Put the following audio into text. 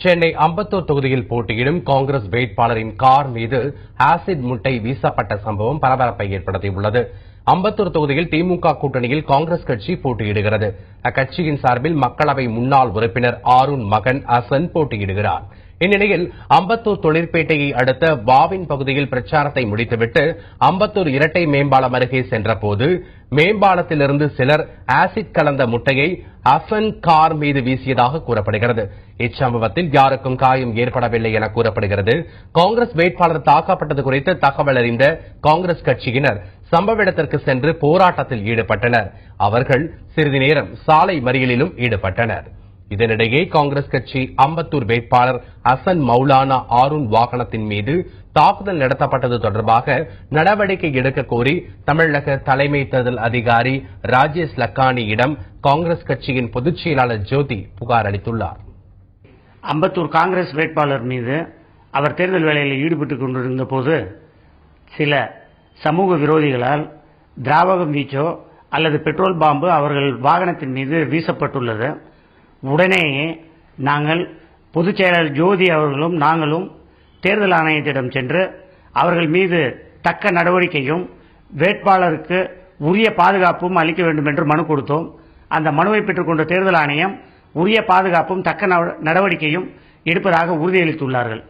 சென்னை அம்பத்தூர் தொகுதியில் போட்டியிடும் காங்கிரஸ் வேட்பாளரின் கார் மீது ஆசிட் முட்டை வீசப்பட்ட சம்பவம் பரபரப்பை ஏற்படுத்தியுள்ளது. அம்பத்தூர் தொகுதியில் திமுக கூட்டணியில் காங்கிரஸ் கட்சி போட்டியிடுகிறது. அக்கட்சியின் சார்பில் மக்களவை முன்னாள் உறுப்பினர் ஆரூன் மகன் அசன் போட்டியிடுகிறார். இந்நிலையில் அம்பத்தூர் தொழிற்பேட்டையை அடுத்த வாவின் பகுதியில் பிரச்சாரத்தை முடித்துவிட்டு அம்பத்தூர் இரட்டை மேம்பாலம் அருகே சென்றபோது மேம்பாலத்திலிருந்து சிலர் ஆசிட் கலந்த முட்டையை அசன் கார் மீது வீசியதாக கூறப்படுகிறது. இச்சம்பவத்தில் யாருக்கும் காயம் ஏற்படவில்லை என கூறப்படுகிறது. காங்கிரஸ் வேட்பாளர் தாக்கப்பட்டது குறித்து தகவல் அறிந்த காங்கிரஸ் கட்சியினர் சம்பவ இடத்திற்கு சென்று போராட்டத்தில் ஈடுபட்டனர். அவர்கள் சிறிது நேரம் சாலை மறியலிலும் ஈடுபட்டனர். இதனிடையே காங்கிரஸ் கட்சி அம்பத்தூர் வேட்பாளர் அசன் மௌலானா ஆரூன் வாகனத்தின் மீது தாக்குதல் நடத்தப்பட்டது தொடர்பாக நடவடிக்கை எடுக்க கோரி தமிழக தலைமை தேர்தல் அதிகாரி ராஜேஷ் லக்கானியிடம் காங்கிரஸ் கட்சியின் பொதுச் செயலாளர் ஜோதி புகார் அளித்துள்ளார். அம்பத்தூர் காங்கிரஸ் வேட்பாளர் மீது அவர் தேர்தல் வேலையில் ஈடுபட்டுக் கொண்டிருந்த போது சில சமூக விரோதிகளால் திராவகம் வீச்சோ அல்லது பெட்ரோல் பாம்பு அவர்கள் வாகனத்தின் மீது வீசப்பட்டுள்ளது. உடனேயே நாங்கள் பொதுச் செயலாளர் ஜோதி அவர்களும் நாங்களும் தேர்தல் ஆணையத்திடம் சென்று அவர்கள் மீது தக்க நடவடிக்கையும் வேட்பாளருக்கு உரிய பாதுகாப்பும் அளிக்க வேண்டும் என்று மனு கொடுத்தோம். அந்த மனுவை பெற்றுக்கொண்ட தேர்தல் ஆணையம் உரிய பாதுகாப்பும் தக்க நடவடிக்கையும் எடுப்பதாக உறுதியளித்துள்ளார்கள்.